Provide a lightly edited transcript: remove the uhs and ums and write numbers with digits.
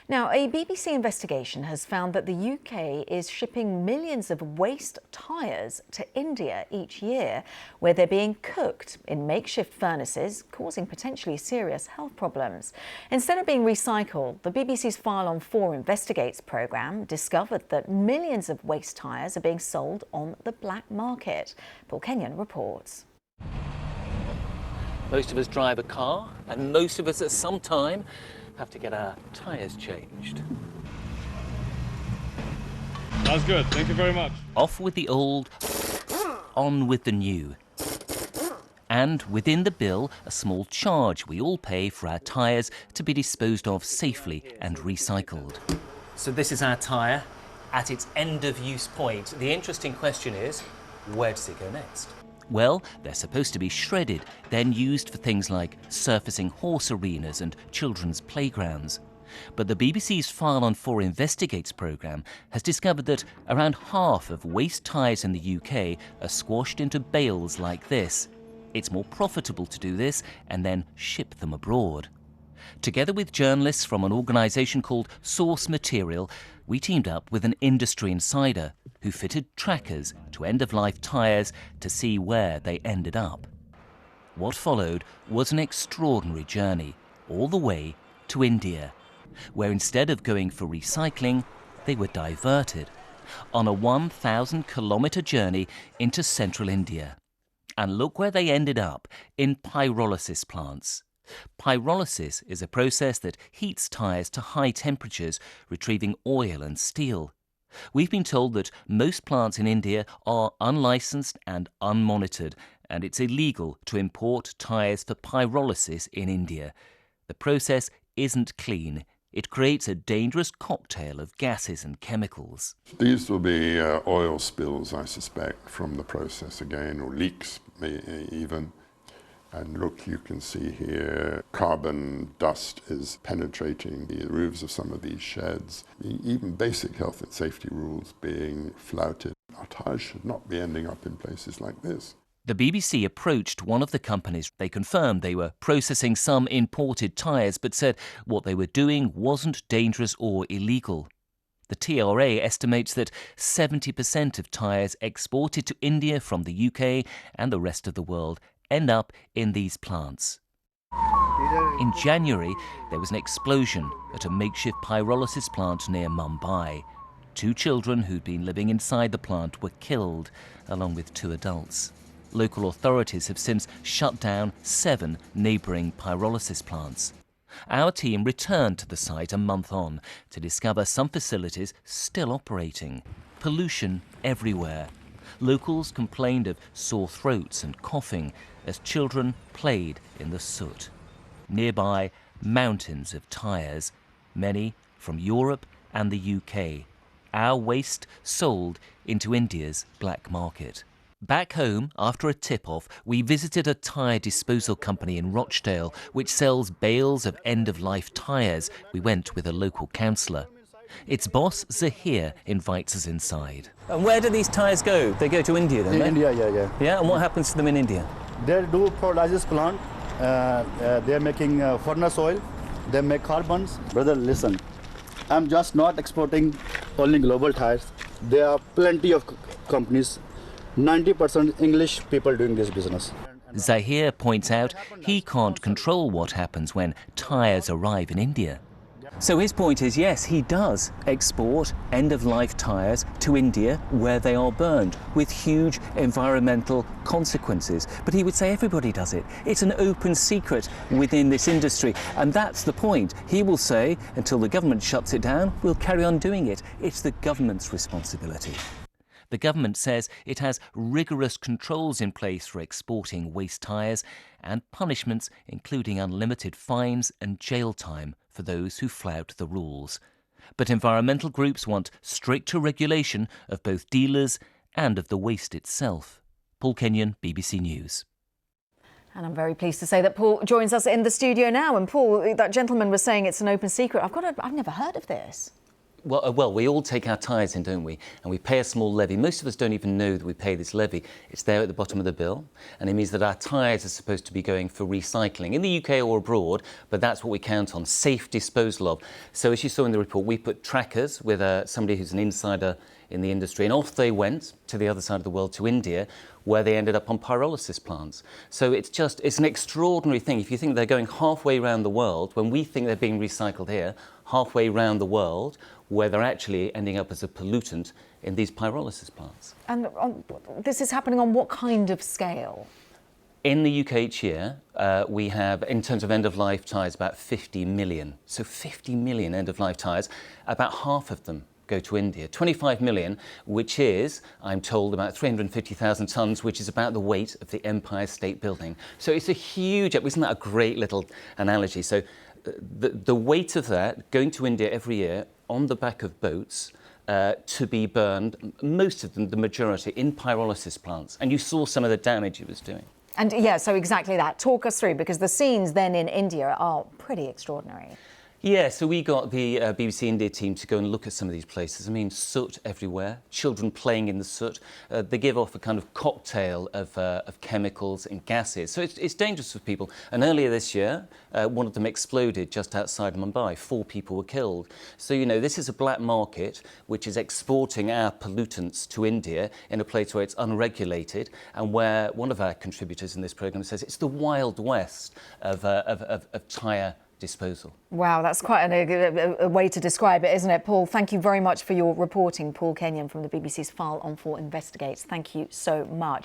Now, a BBC investigation has found that the UK is shipping millions of waste tyres to India each year, where they're being cooked in makeshift furnaces, causing potentially serious health problems. Instead of being recycled, the BBC's File on 4 Investigates programme discovered that millions of waste tyres are being sold on the black market. Paul Kenyon reports. Most of us drive a car, and most of us at some time have to get our tyres changed. That's good, thank you very much. Off with the old, on with the new. And within the bill, a small charge we all pay for our tyres to be disposed of safely and recycled. So this is our tyre at its end of use point. The interesting question is, where does it go next? Well, they're supposed to be shredded, then used for things like surfacing horse arenas and children's playgrounds. But the BBC's File on 4 Investigates programme has discovered that around half of waste tyres in the UK are squashed into bales like this. It's more profitable to do this and then ship them abroad. Together with journalists from an organisation called Source Material, we teamed up with an industry insider who fitted trackers to end-of-life tyres to see where they ended up. What followed was an extraordinary journey, all the way to India, where instead of going for recycling, they were diverted on a 1,000-kilometre journey into central India. And look where they ended up, in pyrolysis plants. Pyrolysis is a process that heats tyres to high temperatures, retrieving oil and steel. We've been told that most plants in India are unlicensed and unmonitored, and it's illegal to import tyres for pyrolysis in India. The process isn't clean. It creates a dangerous cocktail of gases and chemicals. These will be oil spills, I suspect, from the process again, or leaks even. And look, you can see here, carbon dust is penetrating the roofs of some of these sheds. Even basic health and safety rules being flouted. Our tyres should not be ending up in places like this. The BBC approached one of the companies. They confirmed they were processing some imported tyres, but said what they were doing wasn't dangerous or illegal. The TRA estimates that 70% of tyres exported to India from the UK and the rest of the world end up in these plants. In January, there was an explosion at a makeshift pyrolysis plant near Mumbai. 2 children who'd been living inside the plant were killed, along with 2 adults. Local authorities have since shut down 7 neighbouring pyrolysis plants. Our team returned to the site a month on to discover some facilities still operating. Pollution everywhere. Locals complained of sore throats and coughing as children played in the soot. Nearby, mountains of tyres, many from Europe and the UK. Our waste sold into India's black market. Back home, after a tip-off, we visited a tyre disposal company in Rochdale, which sells bales of end-of-life tyres. We went with a local councillor. Its boss, Zahir, invites us inside. And where do these tyres go? They go to India, then? India, yeah. Yeah, and what happens to them in India? They do pyrolysis plant. They're making furnace oil. They make carbons. Brother, listen. I'm just not exporting only global tyres. There are plenty of companies, 90% English people doing this business. Zahir points out he can't control what happens when tyres arrive in India. So his point is, yes, he does export end-of-life tyres to India where they are burned, with huge environmental consequences. But he would say everybody does it. It's an open secret within this industry. And that's the point. He will say, until the government shuts it down, we'll carry on doing it. It's the government's responsibility. The government says it has rigorous controls in place for exporting waste tyres and punishments, including unlimited fines and jail time for those who flout the rules. But environmental groups want stricter regulation of both dealers and of the waste itself. Paul Kenyon, BBC News. And I'm very pleased to say that Paul joins us in the studio now. And Paul, that gentleman was saying it's an open secret. I've never heard of this. Well, we all take our tyres in, don't we? And we pay a small levy. Most of us don't even know that we pay this levy. It's there at the bottom of the bill, and it means that our tyres are supposed to be going for recycling in the UK or abroad, but that's what we count on, safe disposal of. So as you saw in the report, we put trackers with somebody who's an insider in the industry, and off they went to the other side of the world, to India, where they ended up on pyrolysis plants. So it's an extraordinary thing. If you think they're going halfway around the world, when we think they're being recycled here, halfway around the world, where they're actually ending up as a pollutant in these pyrolysis plants. And this is happening on what kind of scale? In the UK each year, we have, in terms of end-of-life tyres, about 50 million. So 50 million end-of-life tyres, about half of them go to India. 25 million, which is, I'm told, about 350,000 tonnes, which is about the weight of the Empire State Building. So it's a huge, isn't that a great little analogy? So the weight of that going to India every year on the back of boats to be burned, most of them, the majority, in pyrolysis plants. And you saw some of the damage it was doing. And yeah, so exactly that. Talk us through, because the scenes then in India are pretty extraordinary. Yeah, so we got the BBC India team to go and look at some of these places. I mean, soot everywhere, children playing in the soot. They give off a kind of cocktail of chemicals and gases. So it's dangerous for people. And earlier this year, one of them exploded just outside Mumbai. 4 people were killed. So, you know, this is a black market which is exporting our pollutants to India in a place where it's unregulated, and where one of our contributors in this programme says it's the Wild West of tyre disposal. Wow, that's quite a way to describe it, isn't it? Paul, thank you very much for your reporting. Paul Kenyon from the BBC's File on 4 Investigates. Thank you so much.